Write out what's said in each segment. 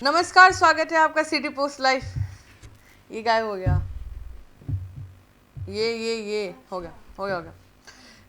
नमस्कार, स्वागत है आपका सिटी पोस्ट लाइव। ये गायब हो गया। ये हो गया।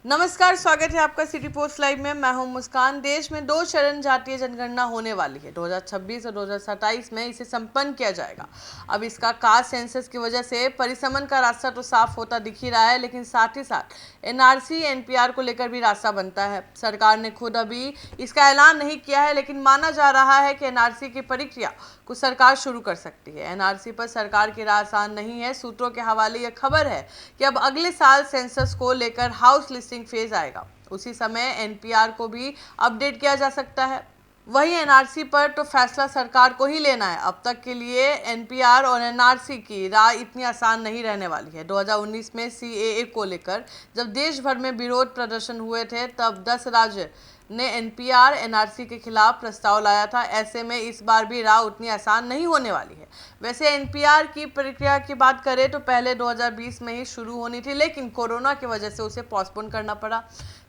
नमस्कार, स्वागत है आपका सिटी पोस्ट लाइव में। मैं हूं मुस्कान। देश में 2 चरण जातीय जनगणना होने वाली है। 2026 और 2027 में इसे संपन्न किया जाएगा। अब इसका कास्ट सेंसस की वजह से परिसमन का रास्ता तो साफ होता दिख ही रहा है, लेकिन साथ ही साथ एनआरसी एनपीआर को लेकर भी रास्ता बनता है। सरकार ने खुद अभी इसका ऐलान नहीं किया है, लेकिन माना जा रहा है कि एनआरसी की प्रक्रिया को सरकार शुरू कर सकती है। एनआरसी पर सरकार की राय आसान नहीं है। सूत्रों के हवाले यह खबर है कि अब अगले साल सेंसस को लेकर हाउस लिस्टिंग फेज आएगा। उसी समय एनपीआर को भी अपडेट किया जा सकता है। वहीं एनआरसी पर तो फैसला सरकार को ही लेना है। अब तक के लिए एनपीआर और एनआरसी की राय इतनी आसान नहीं रहने वाली है। 2019 में सीएए को लेकर जब देश भर में विरोध प्रदर्शन हुए थे, तब 10 राज्य ने एनपीआर एनआरसी के खिलाफ प्रस्ताव लाया था। ऐसे में इस बार भी राह उतनी आसान नहीं होने वाली है। वैसे एनपीआर की प्रक्रिया की बात करें तो पहले 2020 में ही शुरू होनी थी, लेकिन कोरोना की वजह से उसे पोस्टपोन करना पड़ा।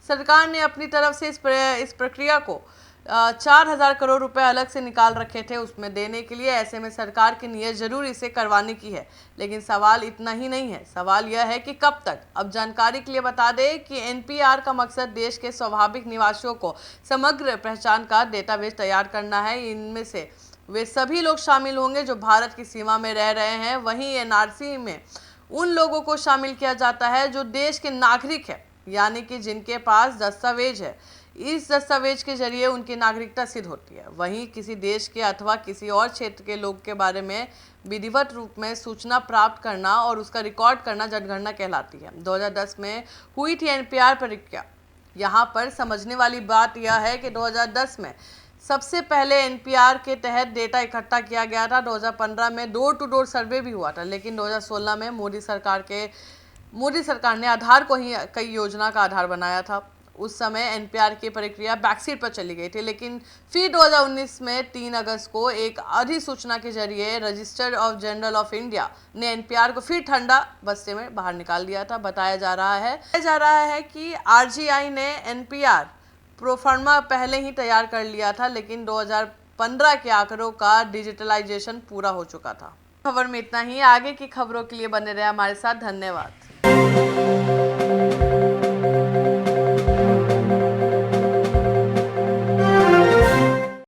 सरकार ने अपनी तरफ से इस प्रक्रिया को 4,000 करोड़ रुपए अलग से निकाल रखे थे उसमें देने के लिए। ऐसे में सरकार की नीयत जरूर इसे करवाने की है, लेकिन सवाल इतना ही नहीं है। सवाल यह है कि कब तक। अब जानकारी के लिए बता दें कि एनपीआर का मकसद देश के स्वाभाविक निवासियों को समग्र पहचान का डेटाबेस तैयार करना है। इनमें से वे सभी लोग शामिल होंगे जो भारत की सीमा में रह रहे हैं। वहीं एनआरसी में उन लोगों को शामिल किया जाता है जो देश के नागरिक है, यानी कि जिनके पास दस्तावेज है। इस दस्तावेज के जरिए उनकी नागरिकता सिद्ध होती है। वहीं किसी देश के अथवा किसी और क्षेत्र के लोग के बारे में विधिवत रूप में सूचना प्राप्त करना और उसका रिकॉर्ड करना जनगणना कहलाती है। 2010 में हुई थी एनपीआर प्रक्रिया। यहाँ पर समझने वाली बात यह है कि 2010 में सबसे पहले एनपीआर के तहत डेटा इकट्ठा किया गया था। 2015 में डोर टू डोर सर्वे भी हुआ था, लेकिन 2016 में मोदी सरकार ने आधार को ही कई योजना का आधार बनाया था। उस समय एनपीआर की प्रक्रिया बैकसीट पर चली गई थी, लेकिन फिर 2019 में 3 अगस्त को एक अधिसूचना के जरिए register of general of India ने एनपीआर को फिर ठंडा बस्ते में बाहर निकाल दिया था। बताया जा रहा है कि आरजीआई ने एनपीआर प्रोफार्मा पहले ही तैयार कर लिया था, लेकिन 2015 के आंकड़ों का डिजिटलाइजेशन पूरा हो चुका था। खबर में इतना ही। आगे की खबरों के लिए बने रहे हमारे साथ। धन्यवाद।